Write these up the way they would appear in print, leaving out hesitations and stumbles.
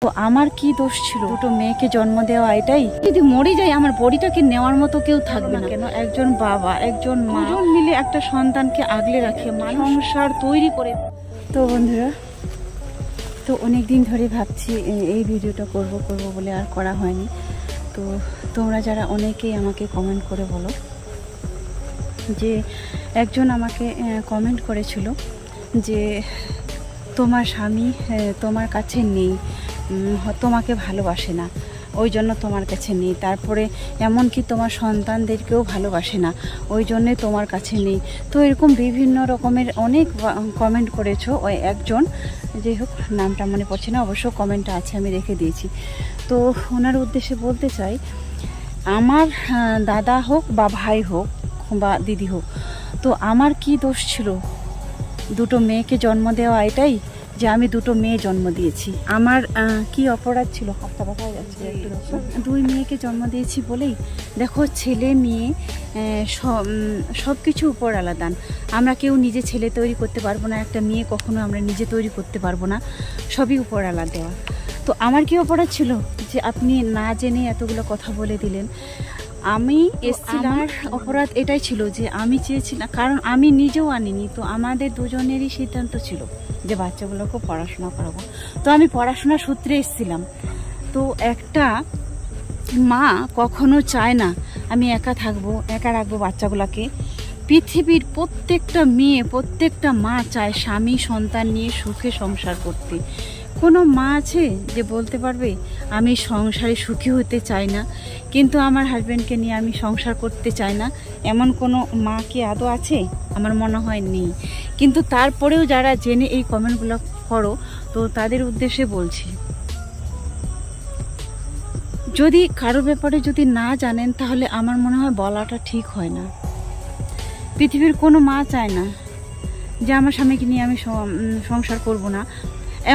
তো আমার কি দোষ ছিল দুটো মেয়েকে জন্ম দেওয়া? এটাই যদি মরে যাই আমার বডিটাকে নেওয়ার মতো কেউ থাকবে না কেন? একজন বাবা একজন মা মিলে একটা সন্তানকে আগলে রাখে, সংসার তৈরি করে। তো বন্ধুরা, তো অনেক দিন ধরে ভাবছি এই ভিডিওটা করব বলে আর করা হয়নি। তো তোমরা যারা অনেকেই আমাকে কমেন্ট করে বলো, যে একজন আমাকে কমেন্ট করেছিল যে তোমার স্বামী তোমার কাছে নেই, তোমাকে ভালোবাসে না, ওই জন্য তোমার কাছে নেই। তারপরে এমনকি তোমার সন্তানদেরকেও ভালোবাসে না, ওই জন্যে তোমার কাছে নেই। তো এরকম বিভিন্ন রকমের অনেক কমেন্ট করেছো। ওই একজন, যাই হোক নামটা মনে পড়ছে না, অবশ্য কমেন্টটা আছে, আমি রেখে দিয়েছি। তো ওনার উদ্দেশ্যে বলতে চাই, আমার দাদা হোক বা ভাই হোক বা দিদি হোক, তো আমার কি দোষ ছিল দুটো মেয়েকে জন্ম দেওয়া? এটাই যে আমি দুটো মেয়ে জন্ম দিয়েছি, আমার কি অপরাধ ছিল? হাতটা ব্যথা হয়ে যাচ্ছে একটু। দুই মেয়েকে জন্ম দিয়েছি বলেই দেখো, ছেলে মেয়ে সব কিছু উপর আলাদা। আমরা কেউ নিজে ছেলে তৈরি করতে পারবো না, একটা মেয়ে কখনো আমরা নিজে তৈরি করতে পারবো না, সবই উপর আলাদা দেওয়া। তো আমার কি অপরাধ ছিল যে আপনি না জেনে এতগুলো কথা বলে দিলেন? আমি এসেছিলাম, আমার অপরাধ এটাই ছিল যে আমি চেয়েছিলাম, কারণ আমি নিজেও আনিনি, তো আমাদের দুজনেরই সিদ্ধান্ত ছিল যে বাচ্চাগুলোকে পড়াশোনা করাবো। তো আমি পড়াশোনার সূত্রে এসেছিলাম। তো একটা মা কখনো চায় না আমি একা থাকবো, একা রাখবো বাচ্চাগুলোকে। পৃথিবীর প্রত্যেকটা মেয়ে, প্রত্যেকটা মা চায় স্বামী সন্তান নিয়ে সুখে সংসার করতে। কোনো মা আছে যে বলতে পারবে আমি সংসারে সুখী হতে চাই না, কিন্তু আমার হাজব্যান্ডকে নিয়ে আমি সংসার করতে চাই না? এমন কোনো মা কি আদৌ আছে? আমার মনে হয় নেই। কিন্তু তারপরেও যারা জেনে এই কমেন্টগুলো করো, তো তাদের উদ্দেশ্যে বলছি, যদি কারো ব্যাপারে যদি না জানেন, তাহলে আমার মনে হয় বলাটা ঠিক হয় না। পৃথিবীর কোনো মা চায় না যে আমার স্বামীকে নিয়ে আমি সংসার করব না।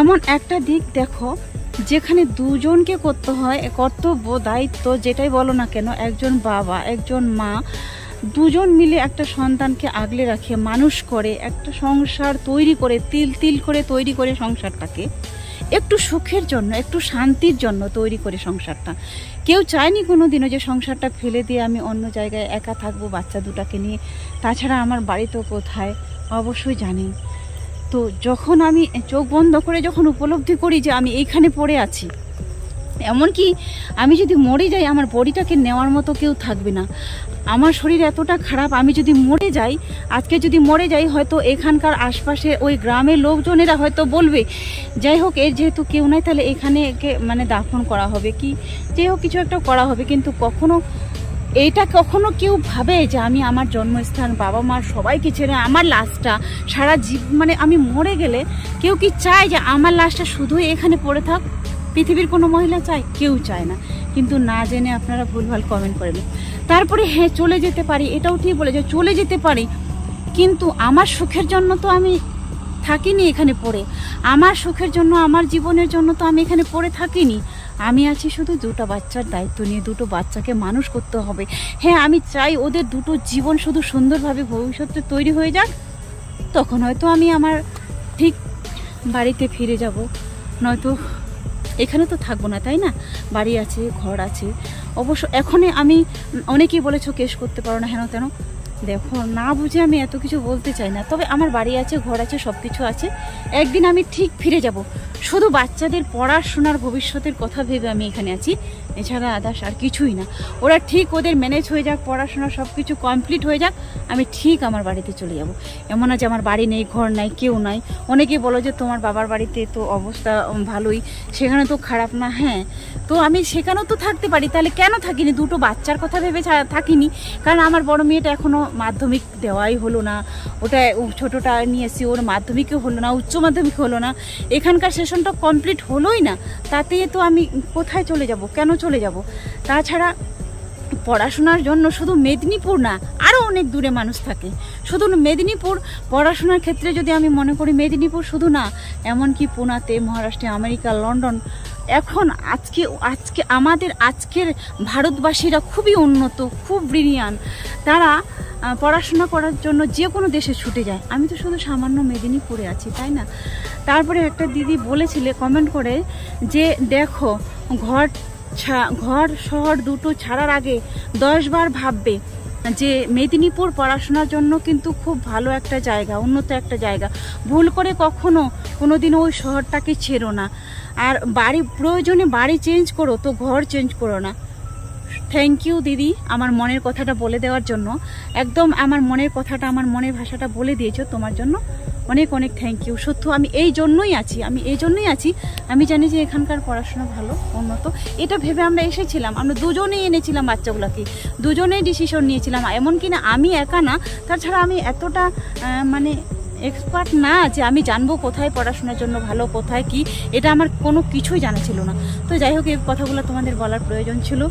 এমন একটা দিক দেখো যেখানে দুজনকে করতে হয়, কর্তব্য দায়িত্ব যেটাই বলো না কেন, একজন বাবা একজন মা দুজন মিলে একটা সন্তানকে আগলে রাখে, মানুষ করে, একটা সংসার তৈরি করে, তিল তিল করে তৈরি করে সংসারটাকে, একটু সুখের জন্য, একটু শান্তির জন্য তৈরি করে সংসারটা। কেউ চায়নি কোনো দিনও যে সংসারটা ফেলে দিয়ে আমি অন্য জায়গায় একা থাকবো বাচ্চা দুটাকে নিয়ে। তাছাড়া আমার বাড়ি তো কোথায় অবশ্যই জানেন। তো যখন আমি চোখ বন্ধ করে যখন উপলব্ধি করি যে আমি এইখানে পড়ে আছি, এমনকি আমি যদি মরে যাই আমার বডিটাকে নেওয়ার মতো কেউ থাকবে না। আমার শরীর এতটা খারাপ, আমি যদি মরে যাই, আজকে যদি মরে যাই, হয়তো এখানকার আশপাশে ওই গ্রামের লোকজনেরা হয়তো বলবে, যাই হোক এর যেহেতু কেউ নাই, তাহলে এখানে একে মানে দাফন করা হবে, কি যাই হোক কিছু একটা করা হবে। কিন্তু কখনো কেউ ভাবে যে আমি আমার জন্মস্থান, বাবা মার সবাইকে ছেড়ে আমার লাশটা সারা মানে আমি মরে গেলে কেউ কি চায় যে আমার লাশটা শুধুই এখানে পড়ে থাক? পৃথিবীর কোনো মহিলা চায়? কেউ চায় না। কিন্তু না জেনে আপনারা ভুলভাল কমেন্ট করেন। তারপরে হ্যাঁ চলে যেতে পারি, এটাও ঠিক বলে যে চলে যেতে পারি, কিন্তু আমার সুখের জন্য তো আমি থাকিনি এখানে পড়ে। আমার সুখের জন্য, আমার জীবনের জন্য তো আমি এখানে পড়ে থাকিনি। আমি আছি শুধু দুটো বাচ্চার দায়িত্ব নিয়ে, দুটো বাচ্চাকে মানুষ করতে হবে। হ্যাঁ আমি চাই ওদের দুটো জীবন শুধু সুন্দরভাবে ভবিষ্যতে তৈরি হয়ে যাক, তখন হয়তো আমি আমার ঠিক বাড়িতে ফিরে যাব, নয়তো এখানে তো থাকবো না, তাই না? বাড়ি আছে, ঘর আছে। অবশ্য এখনই আমি, অনেকেই বলেছো কেস করতে পারো না, হেন তেন। দেখো না বুঝে আমি এত কিছু বলতে চাই না, তবে আমার বাড়ি আছে, ঘর আছে, সব কিছু আছে। একদিন আমি ঠিক ফিরে যাব। শুধু বাচ্চাদের পড়াশোনার ভবিষ্যতের কথা ভেবে আমি এখানে আছি, এছাড়া আদার্স আর কিছুই না। ওরা ঠিক ওদের ম্যানেজ হয়ে যাক, পড়াশোনা সব কিছু কমপ্লিট হয়ে যাক, আমি ঠিক আমার বাড়িতে চলে যাব। এমন না যে আমার বাড়ি নেই, ঘর নাই, কেউ নাই। অনেকেই বলো যে তোমার বাবার বাড়িতে তো অবস্থা ভালোই, সেখানে তো খারাপ না। হ্যাঁ, তো আমি সেখানেও তো থাকতে পারি, তাহলে কেন থাকিনি? দুটো বাচ্চার কথা ভেবে থাকিনি। কারণ আমার বড় মেয়েটা এখনও মাধ্যমিক দেওয়াই হলো না, ওটা ছোটোটা নিয়ে এসেছি, ওর মাধ্যমিকও হলো না, উচ্চ মাধ্যমিক হলো না, এখানকার সেশনটা কমপ্লিট হলোই না। তাতে তো আমি কোথায় চলে যাব? কেন চলে যাব? তাছাড়া পড়াশোনার জন্য শুধু মেদিনীপুর না, আরও অনেক দূরে মানুষ থাকে। শুধু মেদিনীপুর পড়াশোনার ক্ষেত্রে যদি আমি মনে করি, মেদিনীপুর শুধু না, এমনকি পুনাতে, মহারাষ্ট্রে, আমেরিকা, লন্ডন, এখন আজকে আজকে আমাদের আজকের ভারতবাসীরা খুবই উন্নত, খুব ব্রিলিয়ান। তারা পড়াশোনা করার জন্য যে কোনো দেশে ছুটে যায়। আমি তো শুধু সামান্য মেদিনীপুরে আছি, তাই না? তারপরে একটা দিদি বলেছিলে কমেন্ট করে যে দেখো ঘর শহর দুটো ছাড়ার আগে 10 বার ভাববে যে মেদিনীপুর পড়াশোনার জন্য কিন্তু খুব ভালো একটা জায়গা, উন্নত একটা জায়গা। ভুল করে কোনোদিনও ওই শহরটাকে ছেড়ো না। আর প্রয়োজনে বাড়ি চেঞ্জ করো, তো ঘর চেঞ্জ করো না। থ্যাংক ইউ দিদি আমার মনের কথাটা বলে দেওয়ার জন্য। একদম আমার মনের কথাটা, আমার মনের ভাষাটা বলে দিয়েছো, তোমার জন্য অনেক অনেক থ্যাংক ইউ। সত্যি আমি এই জন্যই আছি। আমি জানি যে এখানকার পড়াশোনা ভালো, উন্নত। এটা ভেবে আমরা এসেছিলাম, আমরা দুজনেই এনেছিলাম বাচ্চাগুলোকে, দুজনেই ডিসিশন নিয়েছিলাম। এমনকি না আমি একা না, তাছাড়া আমি এতটা মানে এক্সপার্ট না যে আমি জানবো কোথায় পড়াশোনার জন্য ভালো, কোথায় কি, এটা আমার কোনো কিছুই জানা ছিল না। তো যাই হোক, এই কথাগুলো তোমাদের বলার প্রয়োজন ছিল,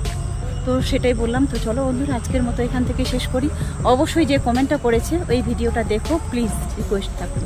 তো সেটাই বললাম। তো চলো বন্ধুরা, আজকের মতো এখান থেকে শেষ করি। অবশ্যই যে কমেন্টটা করেছে ওই ভিডিওটা দেখো প্লিজ, রিকোয়েস্ট থাকলো।